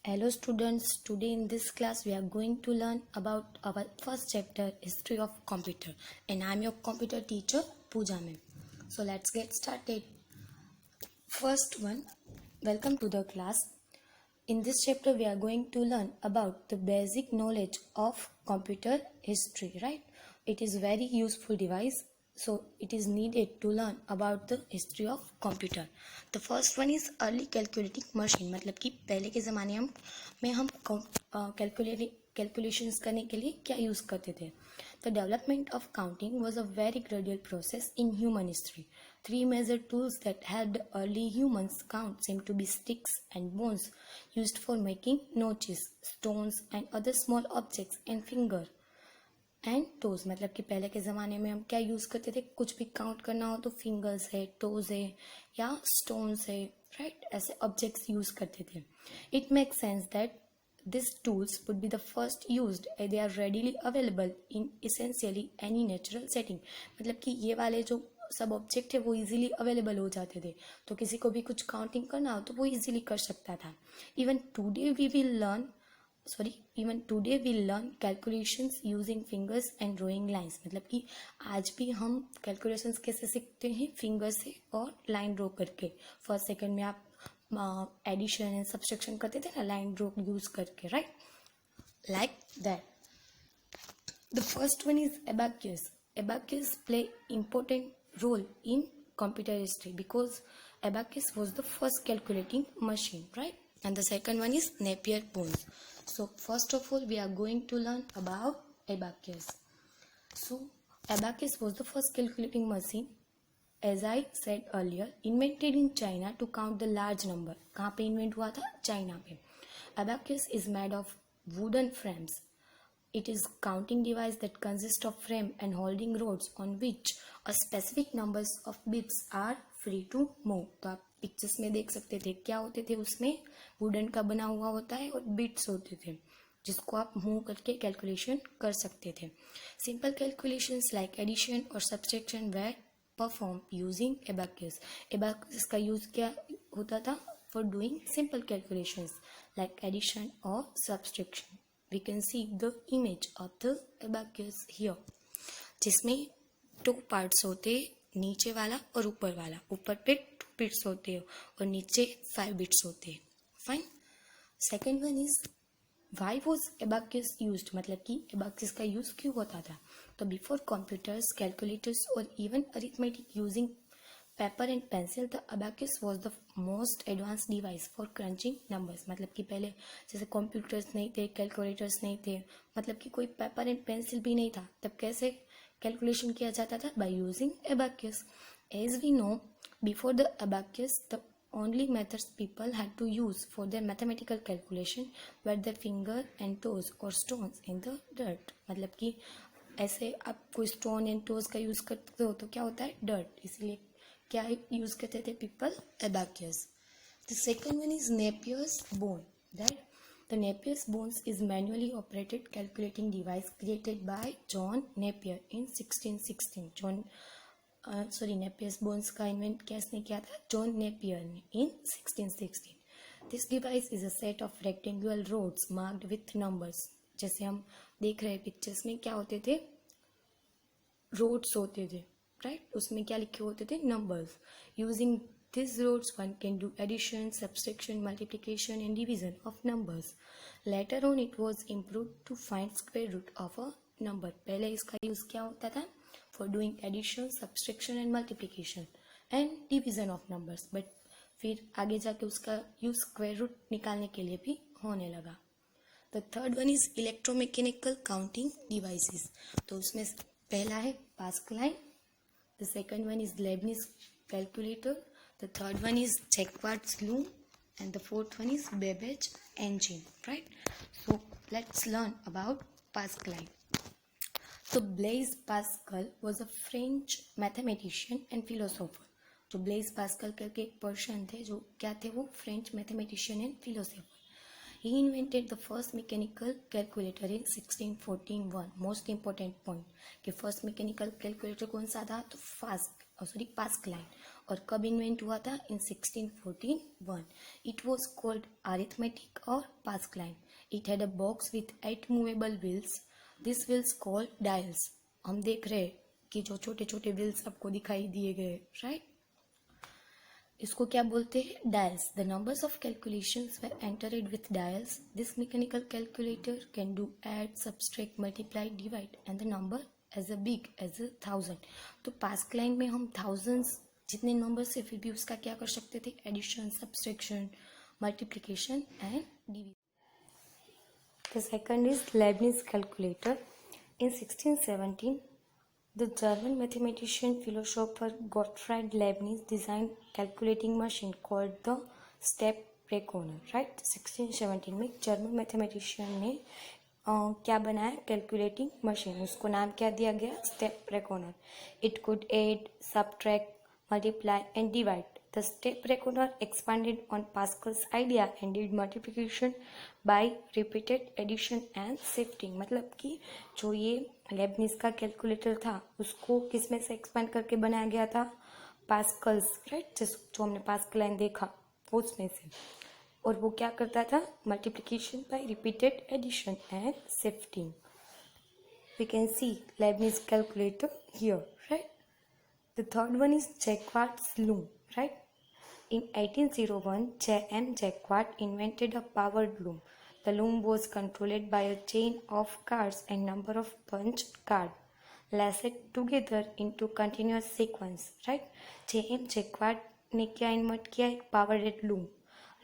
Hello students, today in this class we are going to learn about our first chapter, History of Computer, and I am your computer teacher Pooja ma'am. So let's get started. First one, welcome to the class. In this chapter we are going to learn about the basic knowledge of computer history, right? It is very useful device, so it is needed to learn about the history of computer. The first one is early calculating machine, मतलब कि पहले के ज़माने में हम calculations करने के लिए क्या यूज़ करते थे. The development of counting was a very gradual process in human history. Three major tools that helped early humans count seem to be sticks and bones used for making notches, stones and other small objects, and finger and toes. मतलब कि पहले के ज़माने में हम क्या use करते थे, कुछ भी काउंट करना हो तो फिंगर्स है, टोज है या स्टोन्स है, राइट, ऐसे ऑब्जेक्ट्स यूज़ करते थे. It make sense that these tools would be the first used as they are readily available in essentially any natural setting. मतलब कि ये वाले जो सब ऑब्जेक्ट है वो इजीली अवेलेबल हो जाते थे, तो किसी को भी कुछ काउंटिंग करना हो तो वो इजीली कर सकता था. Even today we learn calculations using fingers and drawing lines. मतलब कि आज भी हम कैलकुलेशंस कैसे सीखते हैं, फिंगर से और लाइन ड्रॉ करके. फर्स्ट सेकंड में आप एडिशन एंड सब्सट्रैक्शन करते थे ना, लाइन ड्रॉ यूज करके, right, like that. The first one is abacus. Abacus play important role in computer history because abacus was the first calculating machine, right? And the second one is Napier bones. So first of all we are going to learn about abacus. So abacus was the first calculating machine, as I said earlier, invented in China to count the large number. कहाँ पे invent हुआ था? China पे. Abacus is made of wooden frames. It is counting device that consists of frame and holding rods on which a specific numbers of bits are free to move. तो आप pictures में देख सकते थे क्या होते थे, उसमें वुडन का बना हुआ होता है और बिट्स होते थे जिसको आप मूव करके कैलकुलेशन कर सकते थे. सिंपल कैलकुलेशंस लाइक एडिशन और subtraction were perform using abacus. Abacus का यूज क्या होता था? For doing simple calculations like addition और subtraction. We can see the image of the abacus here, जिसमें 2 पार्ट्स होते, नीचे वाला और ऊपर वाला. ऊपर पे 2 बिट्स होते हैं और नीचे 5 बिट्स होते हैं. Fine. Second one is why was abacus used. मतलब कि abacus का यूज क्यों होता था? तो बिफोर कंप्यूटर्स, कैलकुलेटर्स और even arithmetic using paper and pencil, the abacus was the most advance device for crunching numbers. मतलब कि पहले जैसे कंप्यूटर्स नहीं थे, कैलकुलेटर्स नहीं थे, मतलब कि कोई पेपर एंड पेंसिल भी नहीं था, तब कैसे कैलकुलेशन किया जाता था? By using abacus. As we know, before the abacus the only methods people had to use for their mathematical calculation were their finger and toes or stones in the dirt. मतलब कि ऐसे आप कोई stone and toes का use करते हो तो क्या होता है? डर्ट. इसीलिए क्या यूज करते थे people? abacus. The second one is Napier's bone. That the Napier's bones is manually operated calculating device created by John Napier in 1616. Napier's bones का इन्वेंट किसने किया था? जॉन नेपियर ने in 1616. This device is a set of rectangular rods marked with numbers. जैसे हम देख रहे हैं पिक्चर्स में, क्या होते थे? रोड्स होते थे, राइट, उसमें क्या लिखे होते थे? Numbers. Using these roads one can do addition, subtraction, multiplication and division of numbers. Later on it was improved to find square root of a number. पहले इसका यूज क्या होता था? for doing addition, subtraction and multiplication and division of numbers. But फिर आगे जाके उसका use square root निकालने के लिए भी होने लगा. The third one is electromechanical counting devices. तो उसमें पहला है Pascaline. The second one is Lebanese calculator. The third one is Jacquard's loom and the fourth one is Babbage engine, right? So let's learn about Pascaline. So Blaise Pascal was a French mathematician and philosopher. जो Blaise Pascal करके एक person थे, जो क्या थे? वो French mathematician and philosopher. He invented the first mechanical calculator in 1641. Most important point कि first mechanical calculator कौन सा था? तो पास्कलाइन. और कब इन्वेंट हुआ था? इन 1641. इट वॉज कॉल्ड अरिथमेटिक और Pascaline. It had a box with 8 movable wheels. This wheels called dials. हम देख रहे हैं कि जो छोटे छोटे व्हील्स आपको दिखाई दिए गए, राइट, इसको क्या बोलते हैं? Dials. The numbers of calculations were entered with dials. This mechanical calculator can do add, subtract, multiply, divide and the number as a big as a 1000. तो पास्कलाइन में हम थाउजेंड्स जितने नंबर से फिर भी उसका क्या कर सकते थे? Addition, subtraction, multiplication and division. The second is Leibniz calculator. In 1617, the German mathematician philosopher Gottfried Leibniz designed calculating machine called the step-reckoner. Right? 1617 में जर्मन मैथमेटिशियन ने क्या बनाया? Calculating machine. उसको नाम क्या दिया गया? Step reckoner. It could add, subtract, multiply and divide. The step reckoner expanded on Pascal's idea and did multiplication by repeated addition and shifting. मतलब कि जो ये लेबनिज का कैलकुलेटर था उसको किस में से एक्सपांड करके बनाया गया था? पास्कल्स, राइट, जो हमने पास्कल लाइन देखा उसमें से. और वो क्या करता था? Multiplication by repeated addition and shifting. We can see Leibniz calculator here, right? The third one is Jacquard's loom, right? In 1801, J.M. Jacquard invented a powered loom. The loom was controlled by a chain of cards and number of punch cards laced together into continuous sequence, right? J.M. Jacquard ने क्या invent किया? एक powered loom.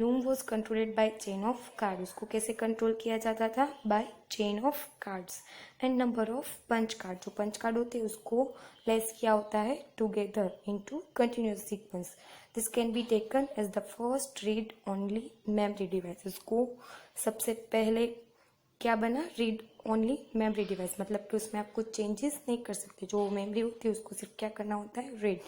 Loom was controlled by chain of cards. उसको कैसे control किया जाता था? By chain of cards and number of punch card. जो punch card होते हैं उसको लेस किया होता है together into continuous sequence. This can be taken as the first read only memory device. उसको सबसे पहले क्या बना? Read only memory device. मतलब कि उसमें आप कुछ चेंजेस नहीं कर सकते. जो मेमोरी होती है उसको सिर्फ क्या करना होता है? रीड.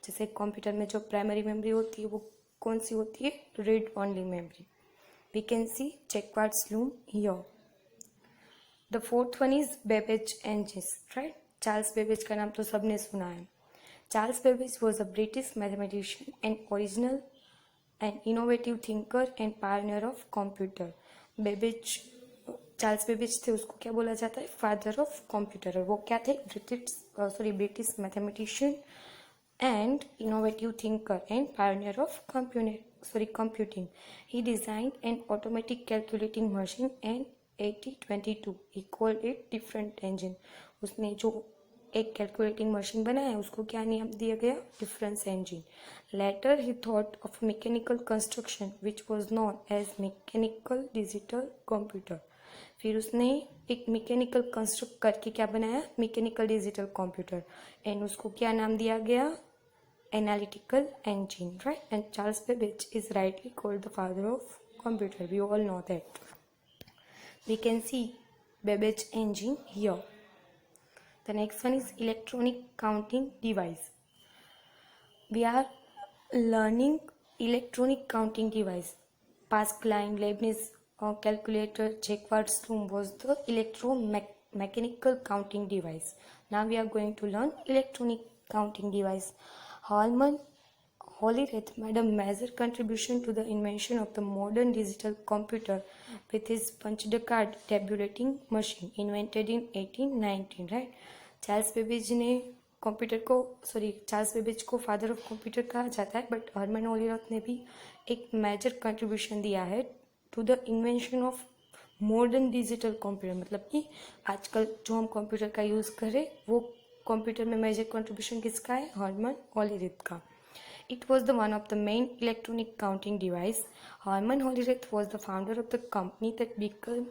जैसे कंप्यूटर में जो प्राइमरी मेमोरी होती है वो कौन सी होती है? Read only memory. We can see Jacquard's loom here. The fourth one is Babbage engines, right? Charles Babbage का नाम तो सबने सुना है. Charles Babbage was a British mathematician and original and innovative thinker and pioneer of computer. Babbage, Charles Babbage थे, उसको क्या बोला जाता है? Father of computer. और वो क्या थे? British mathematician and innovative thinker and pioneer of computing. He designed an automatic calculating machine in 1822. He called it different engine. उसने जो एक कैलकुलेटिंग मशीन बनाया उसको क्या नाम दिया गया? Difference engine. Later he thought of mechanical construction which was known as mechanical digital computer. फिर उसने एक मैकेनिकल कंस्ट्रक्ट करके क्या बनाया? Mechanical digital computer. एंड उसको क्या नाम दिया गया? Analytical engine, right? And Charles Babbage is rightly called the father of computer. We all know that. We can see Babbage engine here. The next one is electronic counting device. We are learning electronic counting device. Pascaline, Leibniz calculator, Jacquard's loom was the electromechanical counting device. Now we are going to learn electronic counting device. Holman Hollerith made a major contribution to the invention of the modern digital computer with his punched card tabulating machine invented in 1819, right? Charles Babbage को father of computer कहा जाता है, but Hermann होलीरथ ने भी एक major contribution दिया है to the invention of modern digital computer. मतलब कि आजकल जो हम कंप्यूटर का यूज़ करें वो कंप्यूटर में मेजर कंट्रीब्यूशन किसका है? हर्मन होलीरथ का. It was the one of the main electronic counting device. Herman Hollerith was the founder of the company that became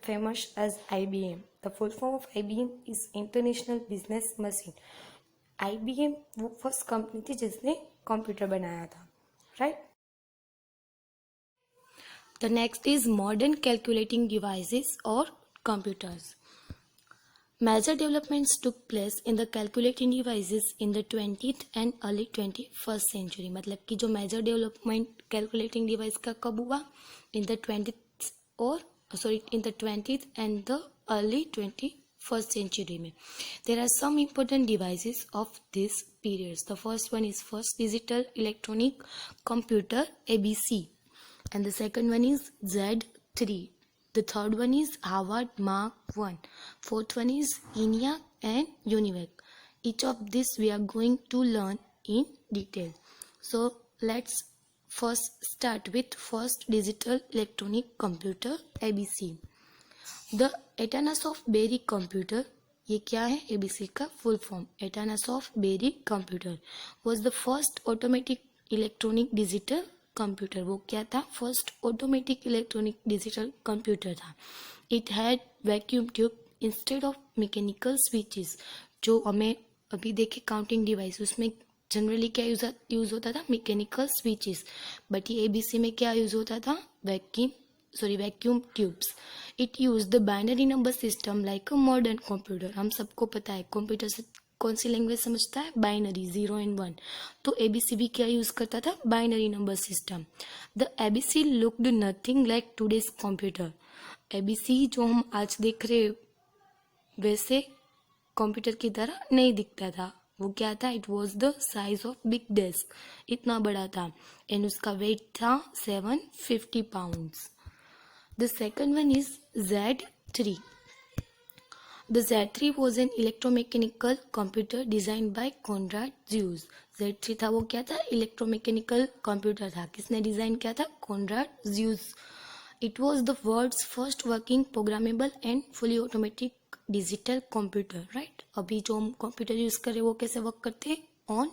famous as IBM. The full form of IBM is International Business Machine. IBM वो first company थी जिसने computer बनाया था, right? The next is modern calculating devices or computers. Major developments took place in the calculating devices in the 20th and early 21st century. मतलब कि जो major development calculating device का कब हुआ? In the 20th and the early 21st first century में. There are some important devices of this periods. The first one is first digital electronic computer ABC, and the second one is Z3. The third one is Harvard Mark 1. Fourth one is ENIAC and UNIVAC. Each of this we are going to learn in detail. So let's first start with first digital electronic computer ABC. The Atanasoff Berry computer, ये क्या है? ABC का full form. Atanasoff Berry computer was the first automatic electronic digital computer. वो क्या था? First automatic electronic digital computer था. It had vacuum tube instead of mechanical switches. जो हमें अभी देखे काउंटिंग डिवाइस, उसमें जनरली क्या यूज होता था? Mechanical switches. बट ये ABC में क्या यूज होता था? Vacuum tubes. It use the binary number system like a modern computer. हम सबको पता है कंप्यूटर से कौन सी लैंग्वेज समझता है? Binary, 0 and 1. तो ABC भी क्या यूज करता था? Binary number system. The ABC looked nothing like today's computer. ABC जो हम आज देख रहे वैसे कंप्यूटर की तरह नहीं दिखता था. वो क्या था? It was the size of big desk. इतना बड़ा था. एंड उसका वेट था 750 pounds. The second one is Z3. The Z3 was an electromechanical computer designed by Conrad Zuse. Z3 था वो क्या था? इलेक्ट्रोमैकेनिकल कंप्यूटर था. किसने डिजाइन किया था? Conrad Zuse. It was the world's first working programmable and fully automatic digital computer, right? अभी जो हम कंप्यूटर यूज कर रहे हैं वो कैसे वर्क करते हैं? On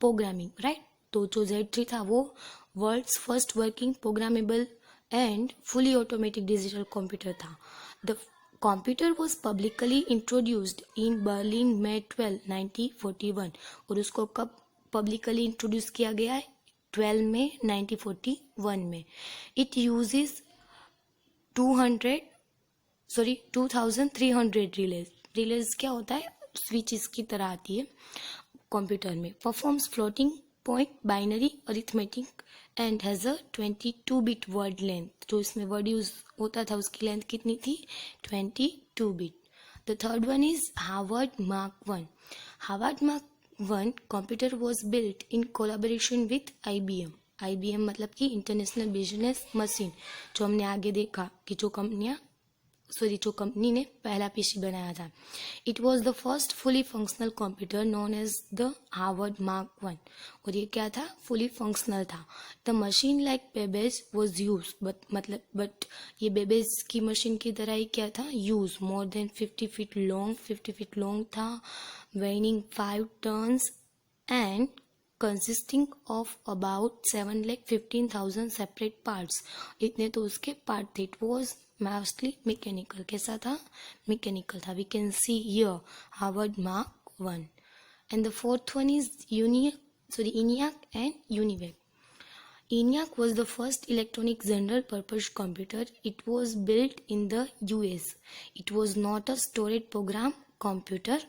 programming, right? तो जो Z3 था वो world's first working programmable and fully automatic digital computer था. The computer was publicly introduced in Berlin May 12, 1941. और उसको कब पब्लिकली इंट्रोड्यूस किया गया है? 12 May 1941 में. It uses 2300 release. रिलेज क्या होता है? स्विचेस की तरह आती है कंप्यूटर में. Performs floating point binary arithmetic and has a 22-bit word length. जो इसमें वर्ड यूज होता था उसकी लेंथ कितनी थी? 22 bit. The third one is Harvard Mark 1. Harvard Mark 1 computer was built in collaboration with IBM. IBM मतलब कि international business machine. जो हमने आगे देखा कि जो कंपनी ने पहला PC बनाया था. It was the first fully functional computer known as the Harvard Mark 1. और ये क्या था? फुली फंक्शनल था. The machine like Babbage was use but ये बेबेज की मशीन की तरह ही क्या था? Use. More than 50 feet long था. weighing 5 tons and consisting of about 7,15,000 separate parts. इतने तो उसके पार्ट थे. It was mostly mechanical. कैसा था? Mechanical था. We can see here Harvard Mark 1. And the fourth one is ENIAC and UNIVAC. ENIAC was the first electronic general purpose computer. It was built in the US. It was not a storage program computer.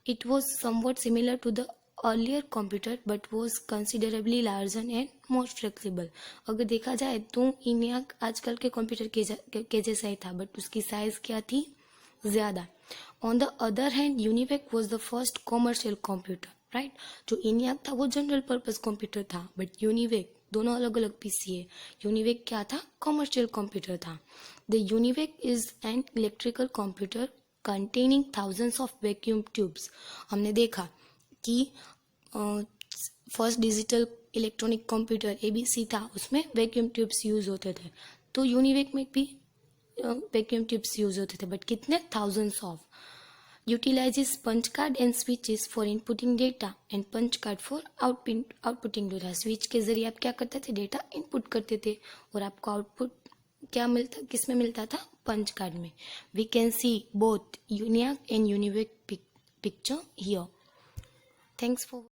It was somewhat similar to the earlier computer but was considerably larger and more flexible. अगर देखा जाए तो ENIAC आजकल के computer के जैसा ही था but उसकी साइज क्या थी? ज़्यादा. On the other hand UNIVAC was the first commercial computer, right? जो ENIAC था वो जनरल पर्पस कंप्यूटर था बट UNIVAC दोनों अलग अलग PC है. UNIVAC क्या था? कमर्शियल कंप्यूटर था. The UNIVAC is an electrical computer containing thousands of vacuum tubes. हमने देखा कि first digital electronic computer ABC था, उसमें वैक्यूम ट्यूब्स यूज होते थे. तो यूनिवेक में भी वैक्यूम ट्यूब्स यूज होते थे बट कितने? thousands of. Utilizes punch card and switches for inputting data and punch card for outputting data. Switch के जरिए आप क्या करते थे? डेटा इनपुट करते थे और आपको आउटपुट क्या मिलता? किस में मिलता था? पंच कार्ड में. We can see both ENIAC and UNIVAC picture here. Thanks for